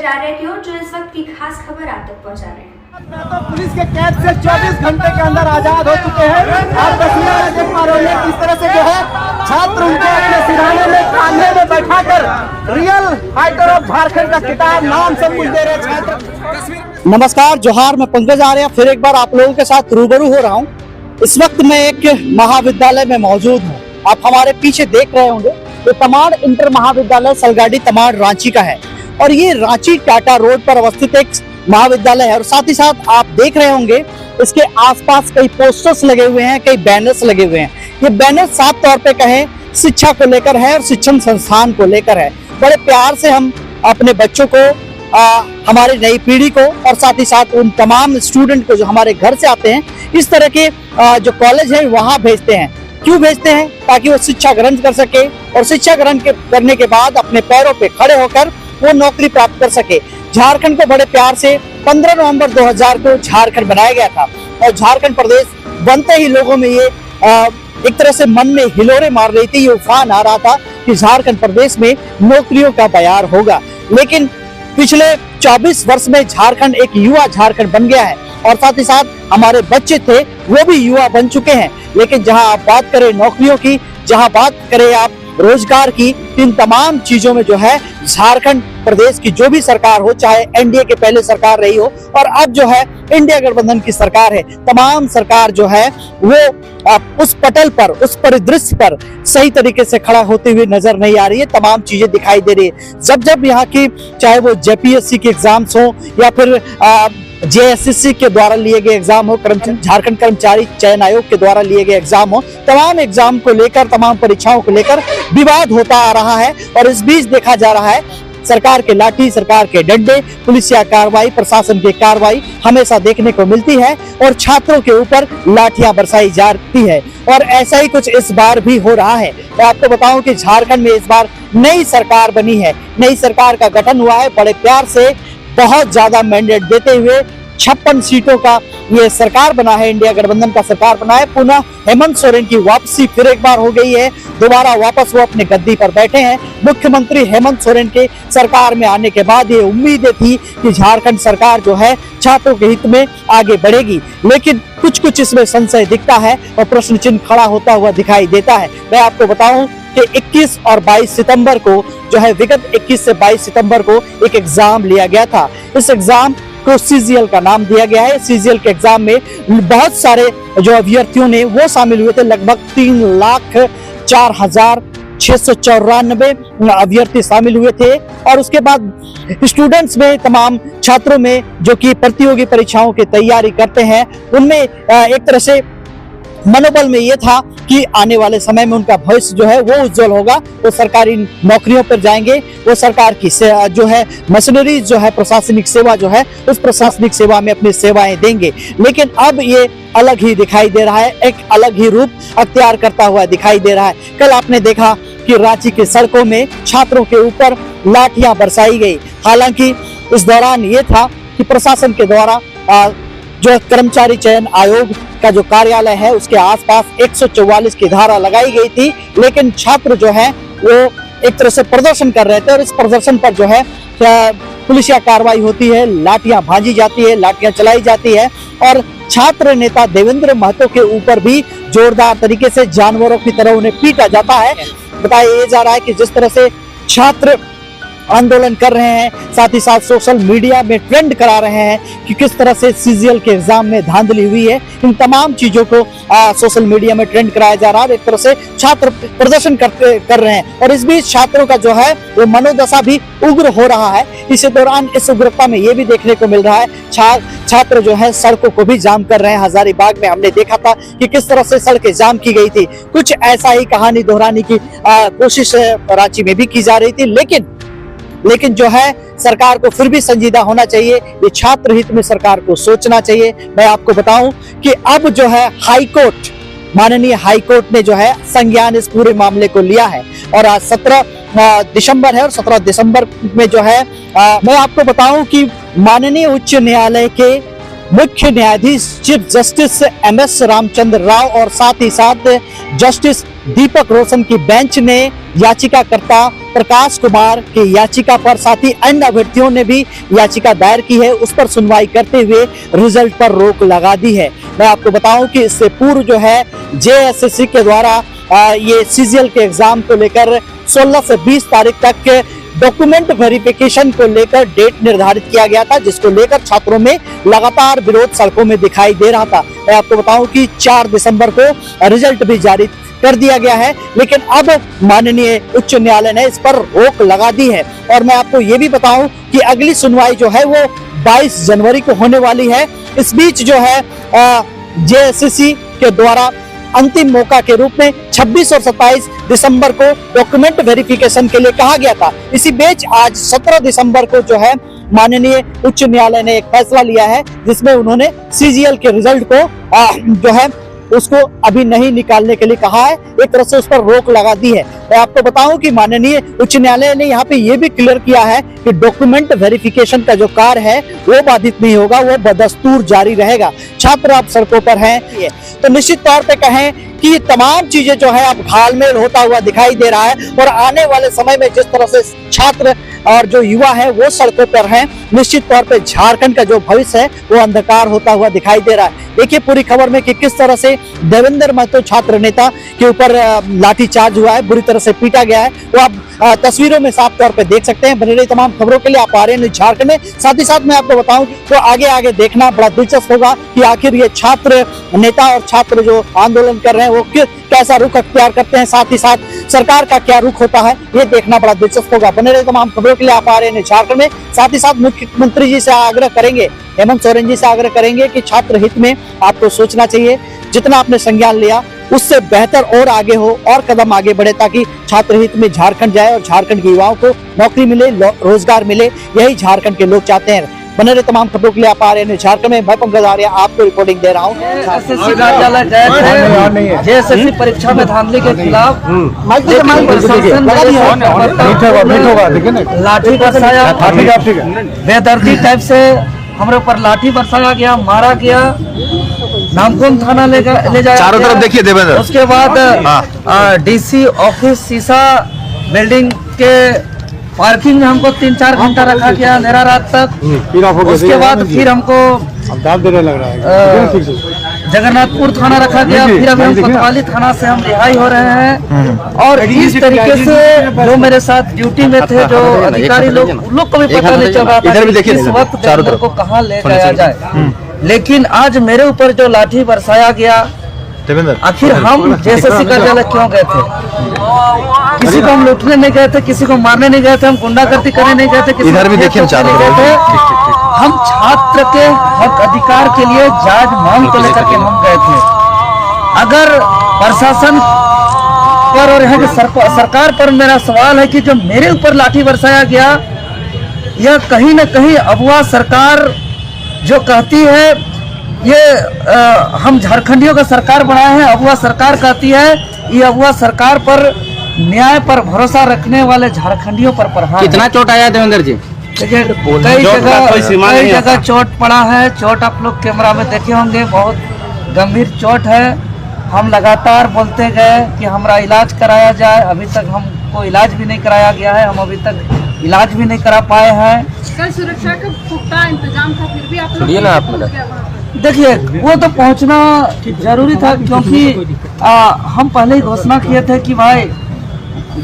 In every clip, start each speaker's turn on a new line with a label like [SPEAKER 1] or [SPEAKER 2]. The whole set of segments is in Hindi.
[SPEAKER 1] पंकज की ओर जो इस वक्त की खास खबर आप तक पहुंचा रहे हैं।
[SPEAKER 2] तो पुलिस के कैद से 24 घंटे के अंदर आजाद हो चुके हैं। आप तस्वीरें में देख पा रहे हैं किस तरह से जो है छात्र उनको अपने सिरहाने में कांधे में बैठाकर रियल फाइटर ऑफ झारखंड का किताब नाम सब कुछ दे रहे छात्र। नमस्कार, जोहार, मैं पंकज आर्य फिर एक बार आप लोगों के साथ रूबरू हो रहा हूँ। इस वक्त मैं एक महाविद्यालय में मौजूद हूँ। आप हमारे पीछे देख रहे होंगे ये तमाड़ इंटर महाविद्यालय सलगाड़ी तमाड़ रांची का है और ये रांची टाटा रोड पर अवस्थित एक महाविद्यालय है। और साथ ही साथ आप देख रहे होंगे इसके आसपास कई पोस्टर्स लगे हुए हैं, कई बैनर्स लगे हुए हैं। ये बैनर साफ तौर पे कहें शिक्षा को लेकर है और शिक्षण संस्थान को लेकर है। बड़े प्यार से हम अपने बच्चों को, हमारी नई पीढ़ी को और साथ ही साथ उन तमाम स्टूडेंट को जो हमारे घर से आते हैं, इस तरह के जो कॉलेज है वहाँ भेजते हैं। क्यों भेजते हैं? ताकि वो शिक्षा ग्रहण कर सके और शिक्षा ग्रहण करने के बाद अपने पैरों पे खड़े होकर वो नौकरी प्राप्त कर सके। झारखंड को बड़े प्यार से 15 नवंबर 2000 को झारखंड बनाया गया था और झारखंड प्रदेश बनते ही लोगों में ये एक तरह से मन में हिलोरे मार रही थी, ये उफान आ रहा था कि झारखंड प्रदेश में नौकरियों का बयार होगा। लेकिन पिछले 24 वर्ष में झारखंड एक युवा झारखंड बन गया है और साथ ही साथ हमारे बच्चे थे वो भी युवा बन चुके हैं। लेकिन जहां आप बात करें नौकरियों की, जहां बात करें आप रोजगार की, इन तमाम चीजों में जो है झारखंड प्रदेश की जो भी सरकार हो, चाहे एनडीए के पहले सरकार रही हो और अब जो है इंडिया गठबंधन की सरकार है, तमाम सरकार जो है वो उस पटल पर, उस परिदृश्य पर सही तरीके से खड़ा होते हुए नजर नहीं आ रही है। तमाम चीजें दिखाई दे रही है। जब जब यहाँ की चाहे वो जेपीएससी के एग्जाम्स हो या फिर जेएसएससी के द्वारा लिए गए एग्जाम हो, झारखंड कर्मचारी चयन आयोग के द्वारा लिए गए एग्जाम हो, तमाम एग्जाम को लेकर, तमाम परीक्षाओं को लेकर विवाद होता आ रहा है। और इस बीच देखा जा रहा है सरकार के लाठी, सरकार के डंडे, पुलिसिया कार्रवाई, प्रशासन की कार्रवाई हमेशा देखने को मिलती है और छात्रों के ऊपर लाठियां बरसाई जाती है। और ऐसा ही कुछ इस बार भी हो रहा है। मैं आपको बताऊं कि झारखंड में इस बार नई सरकार बनी है, नई सरकार का गठन हुआ है। बड़े प्यार से बहुत ज्यादा मैंडेट देते हुए 56 सीटों का ये सरकार बना है, इंडिया गठबंधन का सरकार बना है। पुनः हेमंत सोरेन की वापसी फिर एक बार हो गई है। दोबारा वापस वो अपने गद्दी पर बैठे हैं। मुख्यमंत्री हेमंत सोरेन के सरकार में आने के बाद ये उम्मीदें थी कि झारखंड सरकार जो है छात्रों के हित में आगे बढ़ेगी, लेकिन कुछ कुछ इसमें संशय दिखता है और प्रश्न चिन्ह खड़ा होता हुआ दिखाई देता है। मैं आपको बताऊं कि 21 और 22 सितंबर को जो है, विगत 21 से 22 सितंबर को एक एग्जाम लिया गया था। इस एग्जाम को सीजीएल का नाम दिया गया है। सीजीएल के एग्जाम में बहुत सारे जो अभ्यर्थियों ने वो शामिल हुए थे, लगभग 3,04,694 अभ्यर्थी शामिल हुए थे। और उसके बाद स्टूडेंट्स में, तमाम छात्रों में जो कि प्रतियोगी परीक्षाओं की तैयारी करते हैं, उनमें एक तरह से मनोबल में ये था कि आने वाले समय में उनका भविष्य जो है वो उज्जवल होगा, वो सरकारी नौकरियों पर जाएंगे, वो सरकार की जो है मशीनरी जो है, प्रशासनिक सेवा जो है, उस प्रशासनिक सेवा में अपनी सेवाएं देंगे। लेकिन अब ये अलग ही दिखाई दे रहा है, एक अलग ही रूप अख्तियार करता हुआ दिखाई दे रहा है। कल आपने देखा कि रांची की सड़कों में छात्रों के ऊपर लाठियां बरसाई गई। हालांकि इस दौरान ये था कि प्रशासन के द्वारा जो कर्मचारी चयन आयोग का जो कार्यालय है उसके आसपास 144 की धारा लगाई गई थी, लेकिन छात्र जो है वो एक तरह से प्रदर्शन कर रहे थे और इस प्रदर्शन पर जो है पुलिसिया कार्रवाई होती है, लाठियां भांजी जाती है, लाठियां चलाई जाती है और छात्र नेता देवेंद्र महतो के ऊपर भी जोरदार तरीके से जानवरों की तरह उन्हें पीटा जाता है। बताया ये जा रहा है कि जिस तरह से छात्र आंदोलन कर रहे हैं, साथ ही साथ सोशल मीडिया में ट्रेंड करा रहे हैं कि किस तरह से सीजीएल के एग्जाम में धांधली हुई है। इन तमाम चीजों को सोशल मीडिया में ट्रेंड कराया जा रहा है। एक तरह से छात्र प्रदर्शन कर रहे हैं और इस बीच छात्रों का जो है वो मनोदशा भी उग्र हो रहा है। इसी दौरान इस उग्रता में ये भी देखने को मिल रहा है छात्र जो है सड़कों को भी जाम कर रहे हैं। हजारीबाग में हमने देखा था कि किस तरह से सड़कें जाम की गई थी। कुछ ऐसा ही कहानी दोहराने की कोशिश रांची में भी की जा रही थी। लेकिन जो है सरकार को फिर भी संजीदा होना चाहिए, ये छात्र हित में सरकार को सोचना चाहिए। मैं आपको बताऊं कि अब जो है हाईकोर्ट, माननीय हाईकोर्ट ने जो है संज्ञान इस पूरे मामले को लिया है और आज 17 दिसंबर है और 17 दिसंबर में जो है मैं आपको बताऊं कि माननीय उच्च न्यायालय के मुख्य न्यायाधीश chief justice MS Ramchandra Rao और साथ ही साथ जस्टिस दीपक रोशन की बेंच ने याचिकाकर्ता प्रकाश कुमार की याचिका पर, साथ ही अन्य अभ्यर्थियों ने भी याचिका दायर की है, उस पर सुनवाई करते हुए रिजल्ट पर रोक लगा दी है। मैं आपको बताऊं कि इससे पूर्व जो है जेएसएससी के द्वारा ये सीजीएल के एग्जाम को लेकर 16 से 20 तारीख तक डॉक्यूमेंट वेरिफिकेशन को लेकर डेट निर्धारित किया गया था, जिसको लेकर छात्रों में लगातार विरोध सड़कों में दिखाई दे रहा था। मैं आपको बताऊं कि 4 दिसंबर को रिजल्ट भी जारी कर दिया गया है, लेकिन अब माननीय उच्च न्यायालय ने इस पर रोक लगा दी है। और मैं आपको ये भी बताऊं कि अगली सुनवाई जो है वो 22 जनवरी को होने वाली है। इस बीच जो है जेएसएससी के द्वारा अंतिम मौका के रूप में 26 और 27 दिसंबर को डॉक्यूमेंट वेरिफिकेशन के लिए कहा गया था। इसी बीच आज 17 दिसंबर को जो है माननीय उच्च न्यायालय ने एक फैसला लिया है, जिसमें उन्होंने सीजीएल के रिजल्ट को जो है उसको अभी नहीं निकालने के लिए कहा है, एक तरह से उस पर रोक लगा दी है। मैं आपको बताऊं कि माननीय उच्च न्यायालय ने यहाँ पे ये भी क्लियर किया है कि डॉक्यूमेंट वेरिफिकेशन का जो कार्य है वो बाधित नहीं होगा, वो बदस्तूर जारी रहेगा। छात्र अब सड़कों पर हैं, तो निश्चित तौर पे कहें कि ये तमाम चीजें जो है अब घालमेल होता हुआ दिखाई दे रहा है। और आने वाले समय में जिस तरह से छात्र और जो युवा है वो सड़कों पर हैं, निश्चित तौर पे झारखंड का जो भविष्य है वो अंधकार होता हुआ दिखाई दे रहा है। देखिए पूरी खबर में कि किस तरह से देवेंद्र महतो छात्र नेता के ऊपर लाठीचार्ज हुआ है, बुरी तरह से पीटा गया है, वो आप तस्वीरों में साफ तौर पे देख सकते हैं। बने रही तमाम खबरों के लिए आप आ रहे हैं झारखंड में। साथ ही साथ मैं आपको बताऊं तो आगे देखना बड़ा दिलचस्प होगा कि आखिर ये छात्र नेता और छात्र जो आंदोलन कर रहे हैं वो कैसा रुख अख्तियार करते हैं, साथ ही साथ सरकार का क्या रुख होता है, ये देखना बड़ा दिलचस्प होगा। बने रही तमाम खबरों के लिए आप आ रहे हैं झारखंड में। साथ ही साथ मुख्यमंत्री जी से आग्रह करेंगे, हेमंत सोरेन जी से आग्रह करेंगे कि छात्र हित में आपको सोचना चाहिए। जितना आपने संज्ञान लिया उससे बेहतर और आगे हो और कदम आगे बढ़े, ताकि छात्र हित में झारखंड जाए और झारखंड के युवाओं को नौकरी मिले, रोजगार मिले, यही झारखंड के लोग चाहते हैं। बने रहे तमाम खबरों के लिए आप आ रहे हैं झारखंड में। मैं पंकज आर्य आपको रिपोर्टिंग दे रहा हूँ।
[SPEAKER 3] एसएससी कार्यालय गए थे जेएसएससी परीक्षा में धांधली के खिलाफ, लाठी बरसाया, बेदर्दी टाइप से हमारे ऊपर लाठी बरसाया गया, मारा गया, नामकुम थाना ले जाया।
[SPEAKER 4] चारों तरफ देखिए देवेंद्र।
[SPEAKER 3] उसके बाद डीसी ऑफिस शीशा बिल्डिंग के पार्किंग में हमको 3-4 घंटा रखा गया, अंधेरा रात तक। उसके बाद फिर हमको जगन्नाथपुर थाना रखा गया, फिर अभी हम कोतवाली थाना से हम रिहाई हो रहे हैं। और इस तरीके से जो मेरे साथ ड्यूटी में थे जो अधिकारी लोग, उन लोग को भी पता नहीं चल रहा था इस वक्त देवेंद्र को कहाँ ले जाया जाए। लेकिन आज मेरे ऊपर जो लाठी बरसाया गया, आखिर हम जेएसएससी कार्यालय क्यों गए थे? किसी को हम लूटने नहीं गए थे, किसी को मारने नहीं गए थे, हम गुंडागर्दी करने नहीं गए थे, किसी
[SPEAKER 4] इधर भी देखिए
[SPEAKER 3] नहीं गए थे। हम छात्र के हक अधिकार के लिए जायज मांग को लेकर के हम गए थे। अगर प्रशासन पर और यहाँ की सरकार पर मेरा सवाल है कि जो मेरे ऊपर लाठी बरसाया गया, यह कहीं न कहीं अगुआ सरकार जो कहती है ये हम झारखंडियों का सरकार बनाए हैं, अगुआ सरकार कहती है, ये अगुआ सरकार पर न्याय पर भरोसा रखने वाले झारखंडियों पर प्रहार।
[SPEAKER 5] कितना चोट आया देवेंद्र जी?
[SPEAKER 3] कई जगह चोट पड़ा है। चोट आप लोग कैमरा में देखे होंगे, बहुत गंभीर चोट है। हम लगातार बोलते गए कि हमारा इलाज कराया जाए, अभी तक हमको इलाज भी नहीं कराया गया है, हम अभी तक इलाज भी नहीं करा पाए हैं।
[SPEAKER 6] कल सुरक्षा का पुख्ता इंतजाम था, फिर भी आप लोग
[SPEAKER 3] देखिए वो तो पहुंचना जरूरी था, क्योंकि हम पहले ही घोषणा किए थे कि भाई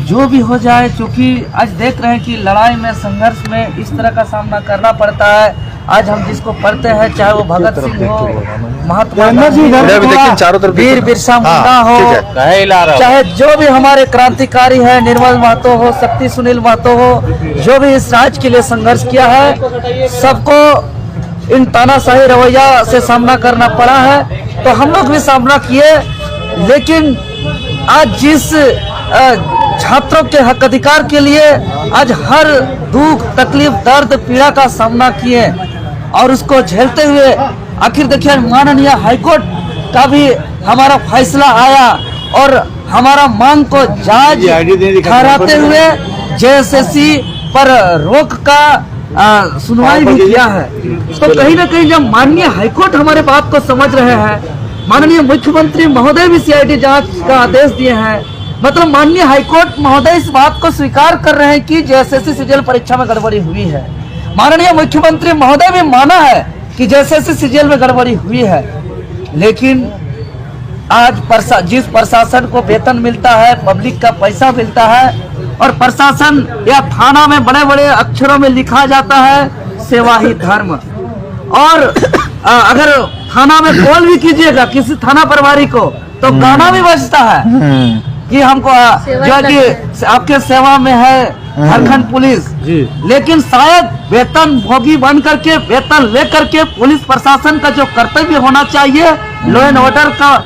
[SPEAKER 3] जो भी हो जाए, क्योंकि आज देख रहे हैं कि लड़ाई में, संघर्ष में इस तरह का सामना करना पड़ता है। आज हम जिसको पढ़ते हैं, चाहे वो भगत सिंह हो, महात्मा गांधी, वीर बिरसा मुंडा हो, चाहे जो भी हमारे क्रांतिकारी है, निर्मल महतो हो, शक्ति सुनील महतो हो, जो भी इस राज्य के लिए संघर्ष किया है, सबको इन तानाशाही रवैया से सामना करना पड़ा है। तो हम लोग भी सामना किए, लेकिन आज जिस छात्रों के हक अधिकार के लिए आज हर दुख, तकलीफ, दर्द, पीड़ा का सामना किए और उसको झेलते हुए आखिर देखिए माननीय हाईकोर्ट का भी हमारा फैसला आया और हमारा मांग को जायज ठहराते हुए जेएसएससी पर रोक का सुनवाई भी किया है। तो कहीं ना कहीं जब माननीय हाईकोर्ट हमारे बात को समझ रहे हैं, माननीय मुख्यमंत्री महोदय भी सीआईडी जांच का आदेश दिए हैं, मतलब माननीय हाईकोर्ट महोदय इस बात को स्वीकार कर रहे हैं कि जेएसएससी सीजीएल परीक्षा में गड़बड़ी हुई है। माननीय मुख्यमंत्री महोदय भी माना है कि जेएसएससी सीजीएल में गड़बड़ी हुई है, लेकिन आज जिस प्रशासन को वेतन मिलता है, पब्लिक का पैसा मिलता है, और प्रशासन या थाना में बड़े बड़े अक्षरों में लिखा जाता है सेवा ही धर्म, और अगर थाना में कॉल भी कीजिएगा किसी थाना प्रभारी को तो गाना भी बजता है कि हमको जो है कि आपके सेवा में है झारखंड पुलिस। लेकिन शायद वेतन भोगी बन करके, वेतन लेकर के पुलिस प्रशासन का जो कर्तव्य होना चाहिए, लॉ एंड ऑर्डर का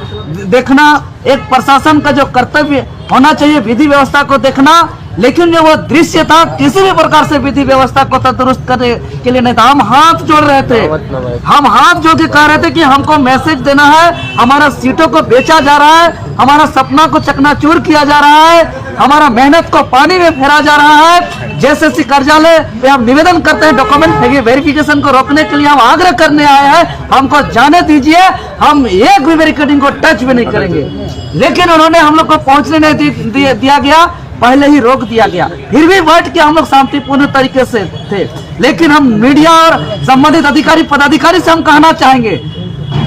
[SPEAKER 3] देखना, एक प्रशासन का जो कर्तव्य होना चाहिए विधि व्यवस्था को देखना, लेकिन जो वो दृश्य था किसी भी प्रकार से विधि व्यवस्था को तंदुरुस्त करने के लिए नहीं था। हम हाथ जोड़ रहे थे, हम हाथ जोड़ के कह रहे थे कि हमको मैसेज देना है, हमारा सीटों को बेचा जा रहा है, हमारा सपना को चकनाचूर किया जा रहा है, हमारा मेहनत को पानी में फेरा जा रहा है। जेएसएससी कार्यालय पे हम निवेदन करते हैं, डॉक्यूमेंट वेरिफिकेशन को रोकने के लिए हम आग्रह करने आए हैं, हमको जाने दीजिए, हम एक भी बैरिकेडिंग को टच भी नहीं करेंगे। लेकिन उन्होंने हम लोग को पहुंचने नहीं दिया गया, पहले ही रोक दिया गया। फिर भी बैठ के हम लोग शांतिपूर्ण तरीके से थे, लेकिन हम मीडिया और संबंधित अधिकारी पदाधिकारी से हम कहना चाहेंगे,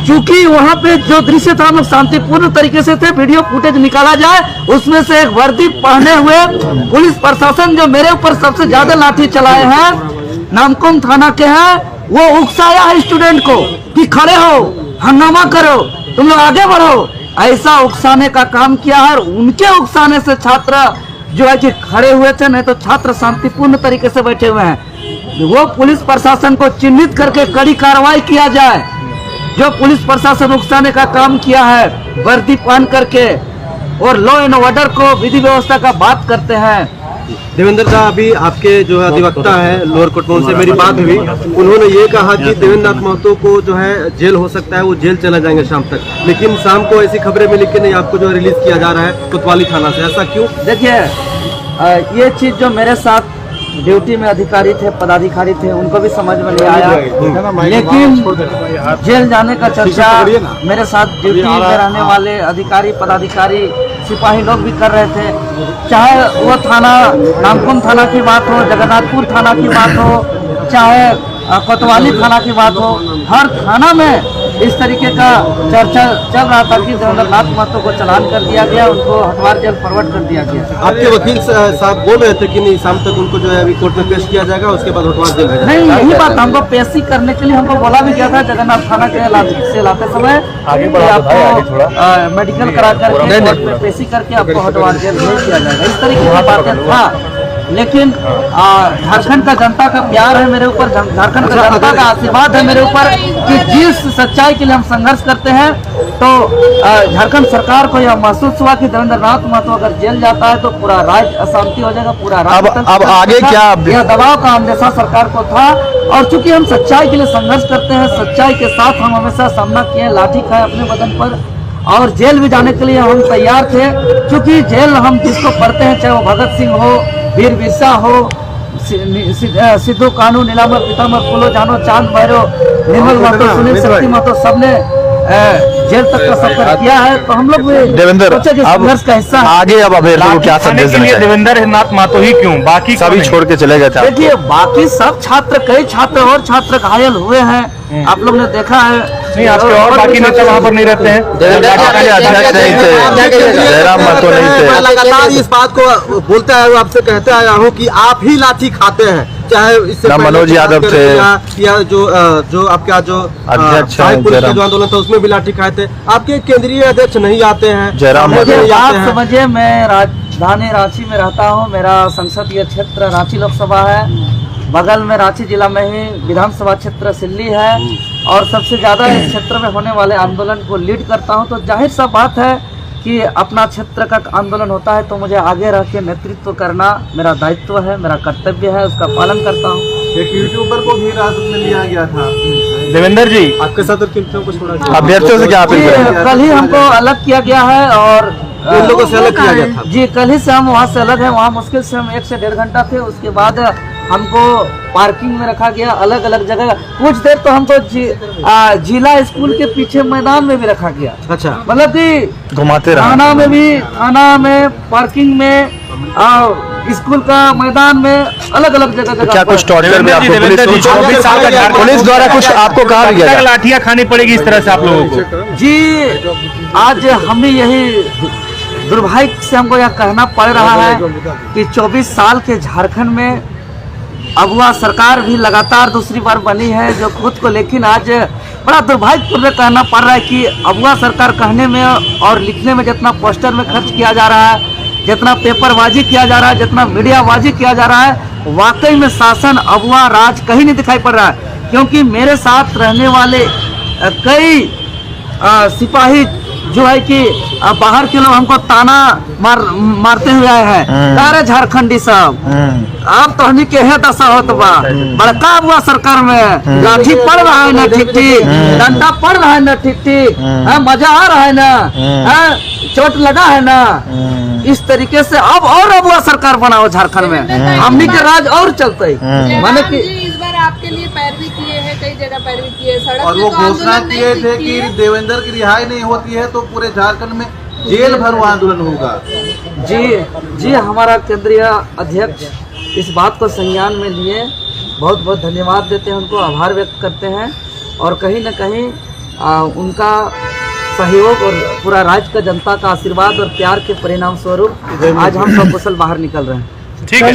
[SPEAKER 3] क्योंकि वहाँ पे जो दृश्य था हम लोग शांतिपूर्ण तरीके से थे, वीडियो फुटेज निकाला जाए, उसमें से एक वर्दी पहने हुए पुलिस प्रशासन जो मेरे ऊपर सबसे ज्यादा लाठी चलाए हैं, नामकुम थाना के हैं, वो उकसाया है स्टूडेंट को कि खड़े हो, हंगामा करो, तुम लोग आगे बढ़ो, ऐसा उकसाने का काम किया है। उनके उकसाने से छात्र जो है कि खड़े हुए थे, नहीं तो छात्र शांतिपूर्ण तरीके से बैठे हुए हैं। वो पुलिस प्रशासन को चिन्हित करके कड़ी कार्रवाई किया जाए। जो पुलिस प्रशासन उकसाने का काम किया है वर्दी पहन करके और लॉ एंड ऑर्डर को विधि व्यवस्था का बात करते हैं।
[SPEAKER 4] देवेंद्र दा, अभी आपके जो है अधिवक्ता है लोअर कोर्ट में, उनसे मेरी बात हुई, उन्होंने ये कहा कि देवेंद्र नाथ महतो को जो है जेल हो सकता है, वो जेल चला जाएंगे शाम तक, लेकिन शाम को ऐसी खबरें मिली कि नहीं आपको जो रिलीज किया जा रहा है कोतवाली थाना से, ऐसा क्यों?
[SPEAKER 3] देखिए, ये चीज जो मेरे साथ ड्यूटी में अधिकारी थे, पदाधिकारी थे, उनको भी समझ में नहीं आया, लेकिन जेल जाने का चर्चा मेरे साथ ड्यूटी में रहने वाले अधिकारी पदाधिकारी सिपाही लोग भी कर रहे थे। चाहे वो थाना नामकुम थाना की बात हो, जगन्नाथपुर थाना की बात हो, चाहे कोतवाली थाना की बात हो, हर थाना में इस तरीके का चर्चा चल रहा था कि देवेंद्र नाथ महतो को चालान कर दिया गया, उनको हटवार जेल फॉरवर्ड कर दिया गया।
[SPEAKER 4] आपके वकील साहब बोल रहे थे कि नहीं शाम तक उनको जो है अभी कोर्ट में पेश किया जाएगा, उसके बाद हटवार जेल भेजा
[SPEAKER 3] नहीं, यही बात हमको पेशी करने के लिए हमको बोला भी गया था जगन्नाथ थाना के से लाते समय आपको मेडिकल करा करके कोर्ट में पेशी करके आपको हटवार जेल भेज दिया जाएगा, इस तरीके की बातें था। लेकिन झारखंड का जनता का प्यार है मेरे ऊपर, झारखंड का जनता का आशीर्वाद है मेरे ऊपर कि जिस सच्चाई के लिए हम संघर्ष करते हैं, तो झारखंड सरकार को यह महसूस हुआ कि देवेंद्र नाथ महतो अगर जेल जाता है तो पूरा राज्य अशांति हो जाएगा, पूरा राज्य।
[SPEAKER 5] अब आगे क्या?
[SPEAKER 3] यह दबाव का अंदेशा सरकार को था, और चूंकि हम सच्चाई के लिए संघर्ष करते हैं, सच्चाई के साथ हम हमेशा सामना किए, लाठी खाए अपने बदन पर, और जेल भी जाने के लिए हम तैयार थे। क्योंकि जेल हम जिसको पढ़ते हैं, चाहे वो भगत सिंह हो, वीर बिरसा हो, सिद्धू कानू, नीलांबर पीतांबर फूलो जानो, चांद भैरव, निर्मल महतो, सुनील शक्ति महतो, सबने जेल तक का सफर किया है। तो हम लोग
[SPEAKER 5] देवेंद्र
[SPEAKER 3] संघर्ष का हिस्सा
[SPEAKER 5] आगे अब अभ्यर्थी को क्या संदेश देना चाहिए?
[SPEAKER 7] देवेंद्र नाथ महतो ही क्यों, बाकी
[SPEAKER 5] सभी छोड़ के चले गए थे?
[SPEAKER 3] देखिए, बाकी सब छात्र, कई छात्र और छात्र घायल हुए हैं, आप लोग ने देखा है।
[SPEAKER 7] नहीं, आपके और बाकी नेता वहाँ पर नहीं रहते हैं,
[SPEAKER 5] अध्यक्ष नहीं थे, जयराम महतो नहीं थे।
[SPEAKER 4] लगातार इस बात को बोलता है, आपसे कहते आया हूँ कि आप ही लाठी खाते हैं, चाहे इससे
[SPEAKER 5] मनोज यादव थे
[SPEAKER 4] या जो आपका जो
[SPEAKER 5] अध्यक्ष
[SPEAKER 4] जो आंदोलन था उसमें भी लाठी खाए थे। आपके केंद्रीय अध्यक्ष नहीं आते हैं,
[SPEAKER 5] जयराम
[SPEAKER 3] आप समझिए, मैं राजधानी रांची में रहता हूँ, मेरा संसदीय क्षेत्र रांची लोकसभा है, बगल में रांची जिला में ही विधानसभा क्षेत्र सिल्ली है, और सबसे ज्यादा इस क्षेत्र में होने वाले आंदोलन को लीड करता हूं। तो जाहिर सा बात है कि अपना क्षेत्र का आंदोलन होता है तो मुझे आगे रह के नेतृत्व करना मेरा दायित्व है, मेरा कर्तव्य है, उसका पालन करता हूं।
[SPEAKER 4] एक यूट्यूबर को भी राजद में लिया गया था।
[SPEAKER 7] देवेंद्र जी,
[SPEAKER 4] आपके साथ
[SPEAKER 5] अभ्यर्थियों से क्या अपील करें?
[SPEAKER 3] कल ही हमको अलग किया गया है, और
[SPEAKER 4] उन लोगों से अलग किया गया था
[SPEAKER 3] जी, कल ही से हम वहाँ से अलग है। वहाँ मुश्किल से हम 1 से 1.5 घंटा थे, उसके बाद हमको पार्किंग में रखा गया, अलग अलग जगह। कुछ देर तो हमको जिला स्कूल के पीछे मैदान में भी रखा गया।
[SPEAKER 4] अच्छा,
[SPEAKER 3] मतलब कि
[SPEAKER 7] घुमाते रहा।
[SPEAKER 3] थाना में भी, थाना में, पार्किंग में, स्कूल का मैदान में, अलग अलग जगह जगह
[SPEAKER 5] क्या
[SPEAKER 3] पर।
[SPEAKER 5] कुछ टॉर्चर भी आपको
[SPEAKER 7] देवेंद्र जी, 24 साल का झारखंड
[SPEAKER 5] पुलिस द्वारा कुछ आपको कहा गया था?
[SPEAKER 7] लाठियां खानी पड़ेगी इस तरह से आप लोगों को?
[SPEAKER 3] जी, आज हम भी यही दुर्भाग्य से हमको यह कहना पड़ रहा है कि 24 साल के झारखंड में अगुआ सरकार भी लगातार दूसरी बार बनी है जो खुद को, लेकिन आज बड़ा दुर्भाग्यपूर्ण कहना पड़ रहा है कि अगुआ सरकार कहने में और लिखने में जितना पोस्टर में खर्च किया जा रहा है, जितना पेपरबाजी किया जा रहा है, जितना मीडियाबाजी किया जा रहा है, वाकई में शासन अगुआ राज कहीं नहीं दिखाई पड़ रहा है। क्योंकि मेरे साथ रहने वाले कई सिपाही जो है कि बाहर के लोग हमको ताना मारते हुए आए हैं, अरे झारखंडी साहब आप तो हमी के है दशा होत बा, बड़का हुआ सरकार में लाठी पड़ रहा है ना ठीक ठीक, डंडा पड़ रहा है ना ठीक ठीक, मजा आ रहा है ना, चोट लगा है ना। इस तरीके से अब और अगुआ सरकार बनाओ झारखंड में, हमनी के राज और चलते। माने कि
[SPEAKER 6] इस बार आपके लिए पैरवी किए हैं, कई जगह पैरवी किए, सड़क
[SPEAKER 2] और
[SPEAKER 6] पे
[SPEAKER 2] वो
[SPEAKER 6] तो
[SPEAKER 2] घोषणा
[SPEAKER 6] आंदोलन
[SPEAKER 2] किए
[SPEAKER 6] नहीं
[SPEAKER 2] थे
[SPEAKER 6] की
[SPEAKER 2] कि
[SPEAKER 6] है।
[SPEAKER 2] देवेंद्र की रिहाई नहीं होती है तो पूरे झारखंड में जेल भरो आंदोलन होगा।
[SPEAKER 3] जी, हमारा केंद्रीय अध्यक्ष इस बात को संज्ञान में लिए, बहुत बहुत धन्यवाद देते हैं, उनको आभार व्यक्त करते हैं। और कहीं न कहीं उनका सहयोग और पूरा राज्य का जनता का आशीर्वाद और प्यार के परिणाम स्वरूप आज हम सब कुशल बाहर निकल रहे हैं।
[SPEAKER 7] ठीक है।